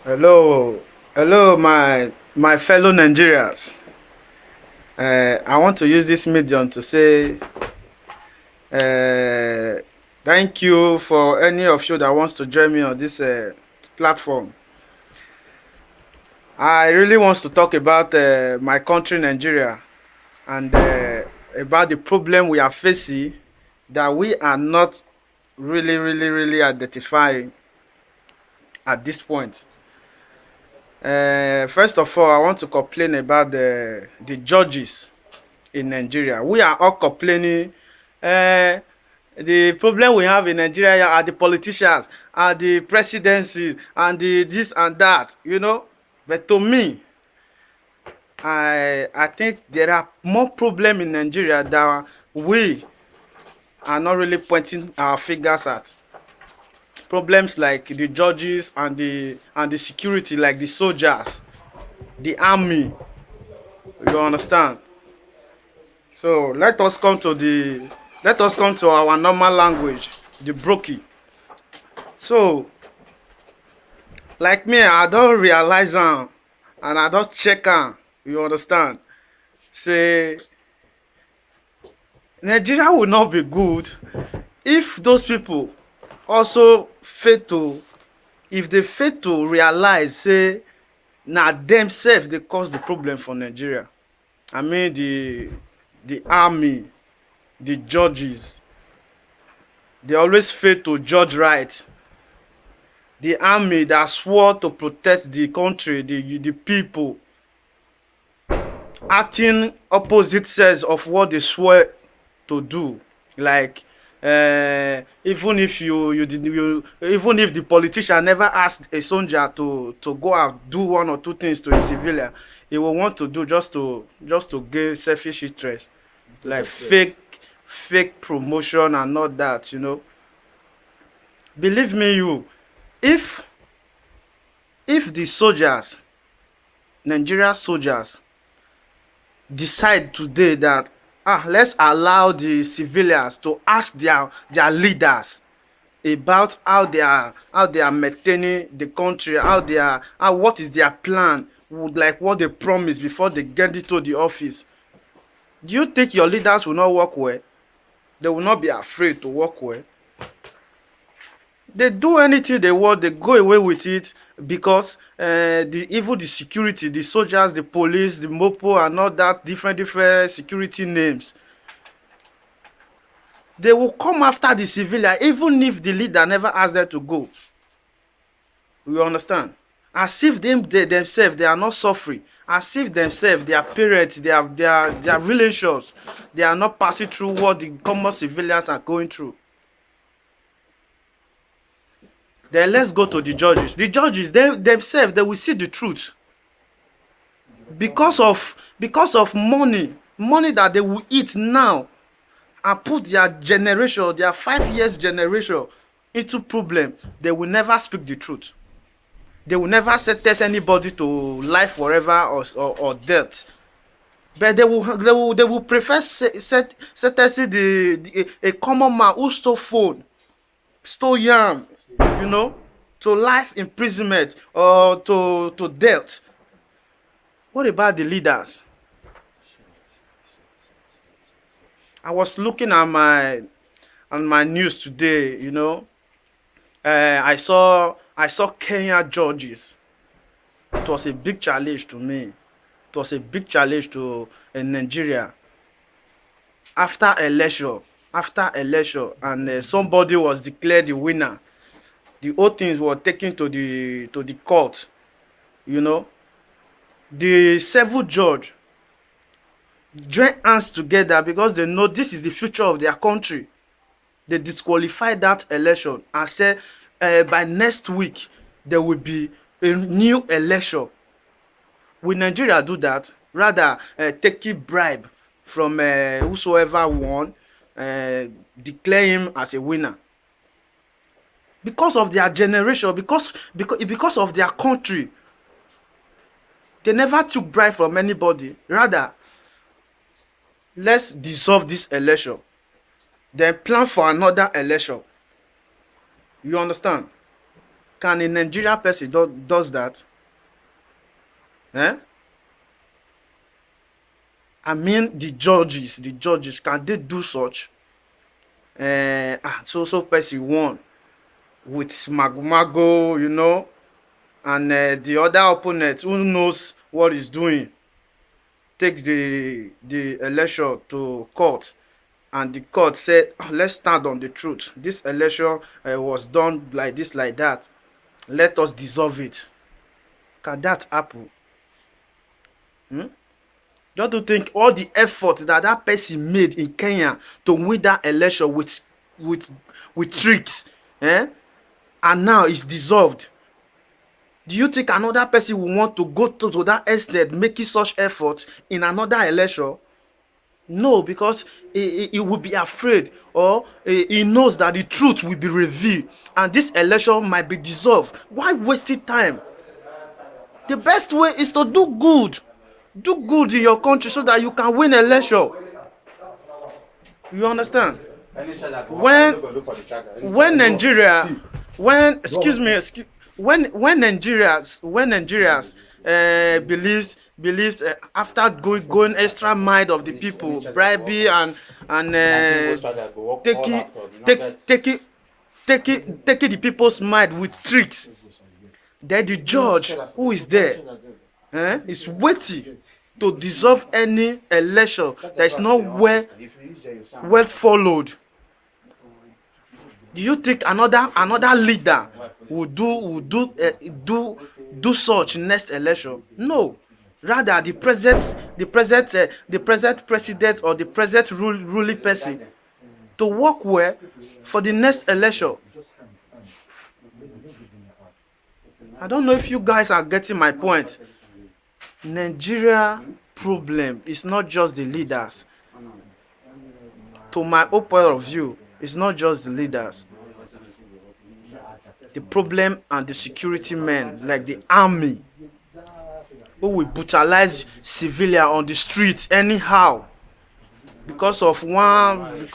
Hello, hello, my fellow Nigerians. I want to use this medium to say uh, thank you for any of you that wants to join me on this platform. I really want to talk about my country, Nigeria, and about the problem we are facing that we are not really identifying at this point. First of all, I want to complain about the judges in Nigeria. We are all complaining. Uh, the problem we have in Nigeria are the politicians, are the presidency, and the this and that. But to me, I think there are more problems in Nigeria that we are not really pointing our fingers at. Problems like the judges and the security, like the soldiers, the army. You understand? So let us come to our normal language, the broki. So like me, I don't realize and I don't check am. You understand? Say Nigeria will not be good if those people also fail to if they fail to realize say na themselves dey cause the problem for Nigeria. I mean the army, the judges, they always fail to judge right. The army that swore to protect the country, the people, acting opposite sex of what they swore to do. Like even if even if the politician never asked a soldier to go and do one or two things to a civilian, he will want to do just to gain selfish interest, like fake promotion and all that. Believe me, if if the soldiers, Nigeria soldiers, decide today that let's allow the civilians to ask their leaders about how they are maintaining the country, what is their plan, like what they promise before they get into the office. Do you think your leaders will not work well? They will not be afraid to work well. They do anything they want, they go away with it, because the security, the soldiers, the police, the mopo and all that different security names, they will come after the civilian even if the leader never ask them to go. You understand? As if they themselves, they are not suffering, as if themselves, their parents, their relations, they are not passing through what the common civilians are going through. Then let's go to the judges. The judges, themselves, they will see the truth because of money that they will eat now, and put their generation, their 5 years generation, into problem. They will never speak the truth. They will never sentence anybody to life forever or death. But they will prefer sentencing a common man who stole phone, stole yam, to life imprisonment or to death. What about the leaders? I was looking at my news today. I saw Kenya judges. It was a big challenge to me. It was a big challenge to Nigeria. After election, and somebody was declared the winner. The whole things were taken to the court. The several judge join hands together because they know this is the future of their country. They disqualified that election and said by next week there will be a new election. Will Nigeria do that? Rather taking bribe from whosoever won, declare him as a winner. Because of their generation, because of their country, they never took bribe from anybody. Rather, let's dissolve this election, then plan for another election. You understand? Can a Nigeria person does that? Eh? I mean, the judges, can they do such? So person won with mago, you know, and the other opponent who knows what he's doing takes the election to court, and the court said, "Oh, let's stand on the truth. This election was done like this, like that. Let us dissolve it." Can that happen? Hmm? Don't you think all the effort that that person made in Kenya to win that election with with tricks, and now it's dissolved? Do you think another person will want to go to that extent making such effort in another election? No, because he will be afraid, or he knows that the truth will be revealed and this election might be dissolved. Why wasting time? The best way is to do good. Do good in your country so that you can win election. You understand? When Nigeria, when excuse me, when Nigerians believes after going extra mile of the people, bribing and taking the people's mind with tricks, then the judge who is there is waiting to dissolve any election that is not well followed. Do you think another leader will do such next election? No. Rather, the present president or the present ruling person to work well for the next election. I don't know if you guys are getting my point. Nigeria problem is not just the leaders. To my own point of view, it's not just the leaders. The problem and the security men, like the army, who will brutalize civilians on the streets anyhow because of one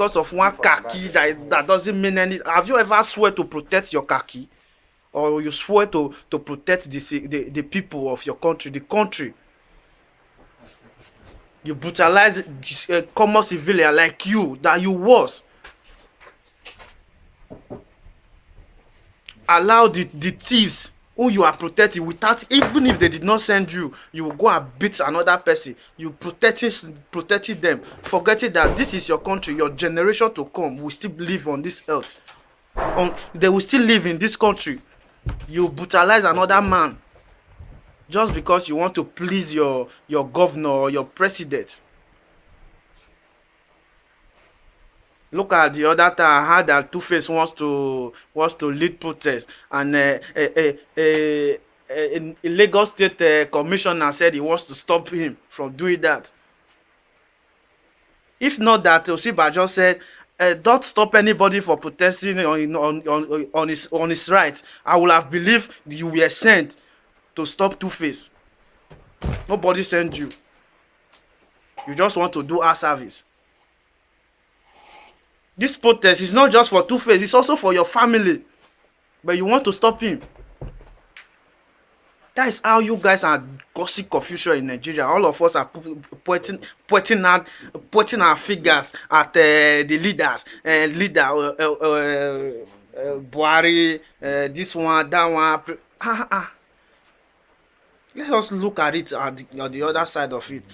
khaki that doesn't mean anything. Have you ever swear to protect your khaki, or you swear to protect the people of your country, the country? You brutalize a common civilian like you that you was. Allow the thieves who you are protecting, without, even if they did not send you, you will go and beat another person. You protecting them, forgetting that this is your country. Your generation to come will still live on this earth. They will still live in this country. You brutalize another man just because you want to please your governor or your president. Look at the other time. I heard that Two-Face wants to lead protest, and a Lagos State commissioner said he wants to stop him from doing that. If not that, Osibajo said, "Don't stop anybody for protesting on his rights." I would have believed you were sent to stop Two-Face. Nobody sent you. You just want to do our service. This protest is not just for Two-Face, it's also for your family. But you want to stop him. That is how you guys are causing confusion in Nigeria. All of us are pointing our fingers at the leaders. Buhari, this one, that one. Let us look at it at the other side of it.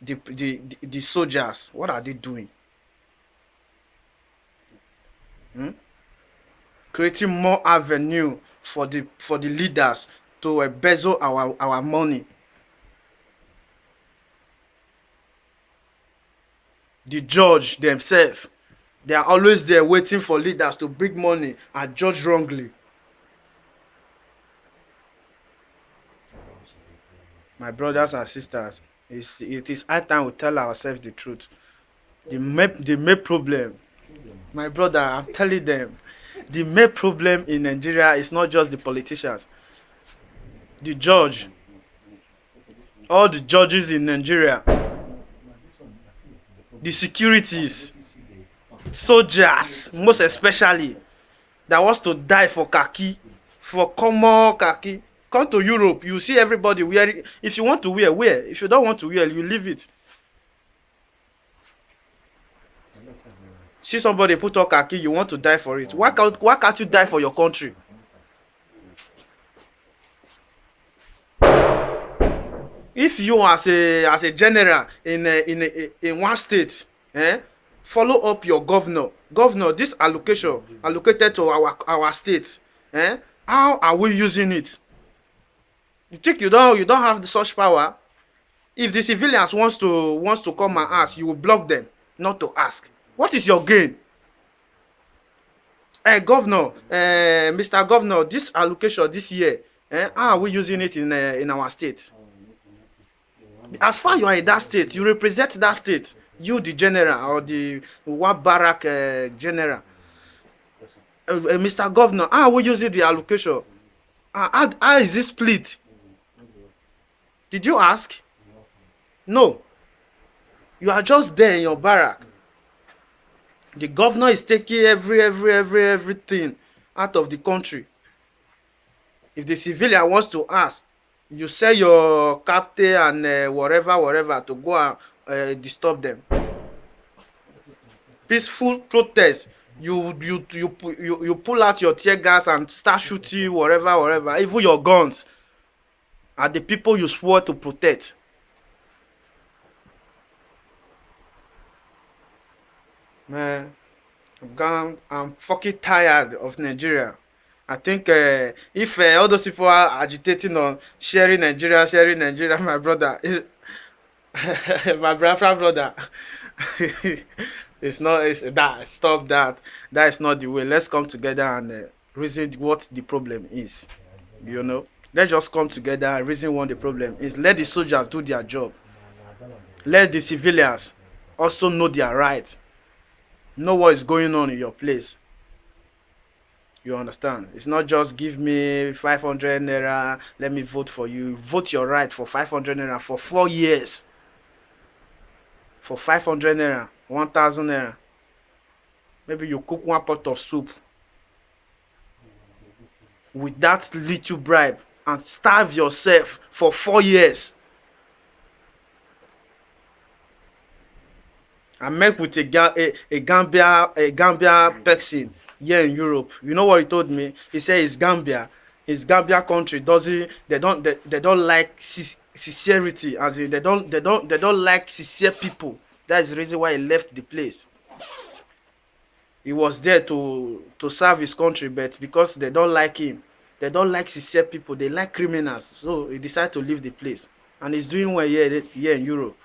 The soldiers, what are they doing? Creating more avenue for the leaders to embezzle our money. The judge themselves, they are always there waiting for leaders to bring money and judge wrongly. My brothers and sisters, it is high time we tell ourselves the truth. The main problem, my brother, I'm telling them, the main problem in Nigeria is not just the politicians. The judge, all the judges in Nigeria, the securities, soldiers, most especially, that wants to die for khaki, for common khaki. Come to Europe, you see everybody wearing. If you want to wear, wear. If you don't want to wear, you leave it. See somebody put on khaki, you want to die for it. Why can't you die for your country? If you as a general in one state, follow up your governor, this allocation allocated to our state, how are we using it? You think you don't have such power? If the civilians wants to come and ask, you will block them not to ask. What is your gain? Governor, Mr. Governor, this allocation this year, how are we using it in our state? As far you are in that state, you represent that state. You, the general or the one barrack general. Mr. Governor, how are we using the allocation? How is it split? Did you ask? No. You are just there in your barrack. The governor is taking everything out of the country. If the civilian wants to ask, you sell your captain and whatever to go and disturb them. Peaceful protest. You pull out your tear gas and start shooting whatever. Even your guns are the people you swore to protect. Man, I'm fucking tired of Nigeria. I think if all those people are agitating on sharing Nigeria, my brother, my brother, it's that. Stop that. That is not the way. Let's come together and reason what the problem is. You know, let's just come together and reason what the problem is. Let the soldiers do their job. Let the civilians also know their right. Know what is going on in your place. You understand? It's not just give me 500 naira, let me vote for you. Vote your right for 500 naira for 4 years. For 500 naira, 1,000 naira. Maybe you cook one pot of soup with that little bribe and starve yourself for 4 years. I met with a Gambia person here in Europe. You know what he told me? He said it's Gambia country they don't like sincerity, as in they don't like sincere people. That's the reason why he left the place. He was there to serve his country, but because they don't like him, they don't like sincere people, they like criminals. So he decided to leave the place. And he's doing well here in Europe.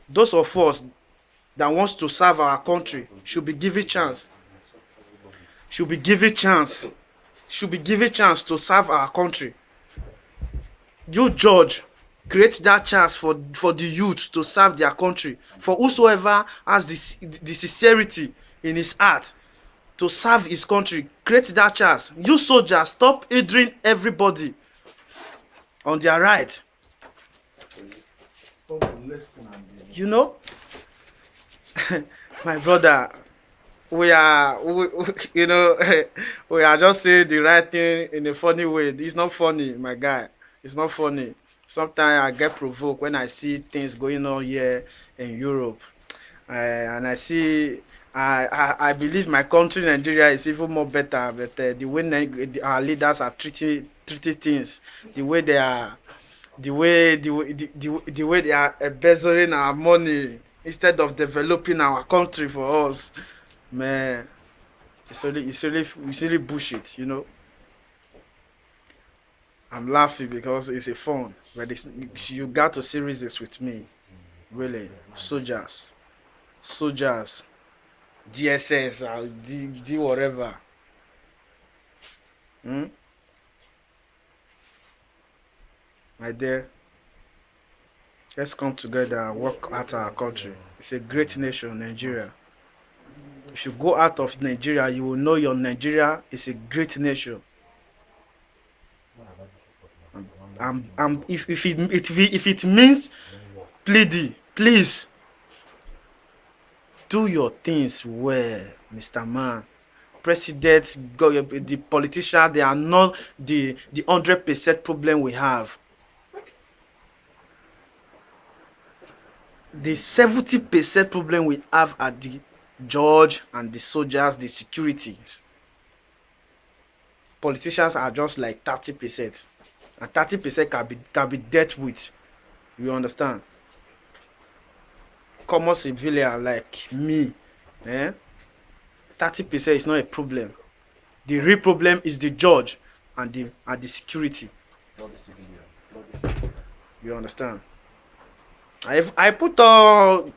Those of us that wants to serve our country should be given chance. Should be given chance to serve our country. You judge, create that chance for the youth to serve their country. For whosoever has the sincerity in his heart to serve his country, create that chance. You soldiers, stop hindering everybody on their right. You know, my brother, we are just saying the right thing in a funny way. It's not funny, my guy. It's not funny. Sometimes I get provoked when I see things going on here in Europe, and I see. I believe my country, Nigeria, is even more better. But the way our leaders are treating things, the way they are. The way they are embezzling our money instead of developing our country for us, man, it's really bullshit, you know. I'm laughing because it's a fun, but you got to serious this with me, really. Soldiers, DSS, D whatever. My dear, let's come together and work out our country. It's a great nation, Nigeria. If you go out of Nigeria, you will know your Nigeria is a great nation. If it means pleading, please do your things well, Mr. Man. presidents, the politicians, they are not the 100% problem we have. The 70% problem we have are the judge and the soldiers, the security. Politicians are just like 30%, and 30% can be dealt with. You understand? Common civilian like me, 30% is not a problem. The real problem is the judge and the security. Not the civilian. Not the civilian. You understand? I put on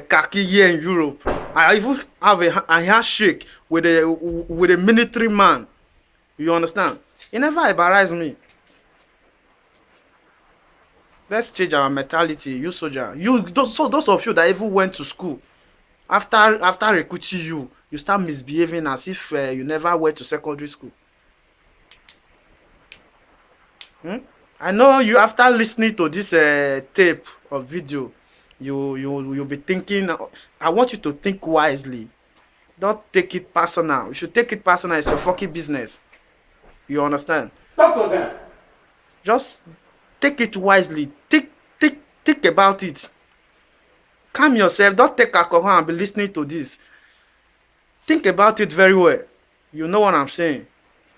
khaki here in Europe. I even have a handshake with a military man. You understand? He never embarrassed me. Let's change our mentality. You soldier, those of you that even went to school, after recruiting you, you start misbehaving as if you never went to secondary school. I know you, after listening to this tape or video, you'll be thinking. I want you to think wisely. Don't take it personal. If you take it personal, it's your fucking business. You understand? Talk to them. Just take it wisely. Think about it. Calm yourself. Don't take alcohol and be listening to this. Think about it very well. You know what I'm saying?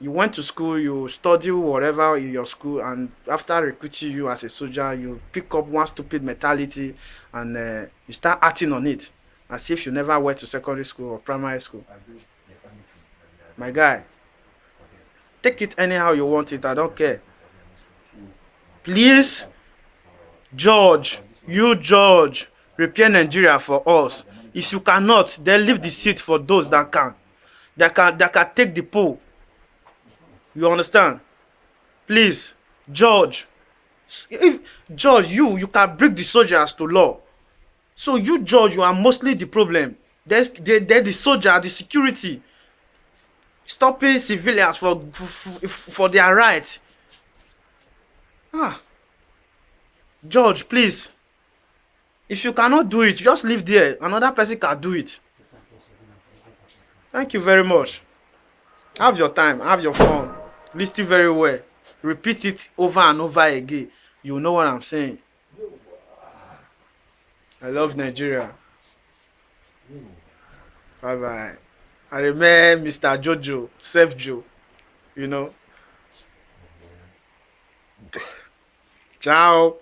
You went to school, you study whatever in your school, and after recruiting you as a soldier, you pick up one stupid mentality and you start acting on it as if you never went to secondary school or primary school. My guy, take it anyhow you want it. I don't care. Please, George, repair Nigeria for us. If you cannot, then leave the seat for those that can. That can take the pole. You understand? Please, George. If George, you can break the soldiers to law. So you, George, you are mostly the problem. They're the soldier, the security, stopping civilians for their rights. George, please. If you cannot do it, just leave there. Another person can do it. Thank you very much. Have your time, have your fun. Listen very well. Repeat it over and over again. You know what I'm saying. I love Nigeria. Bye bye. I remember Mr. Jojo, Sef Joe. You know. Ciao.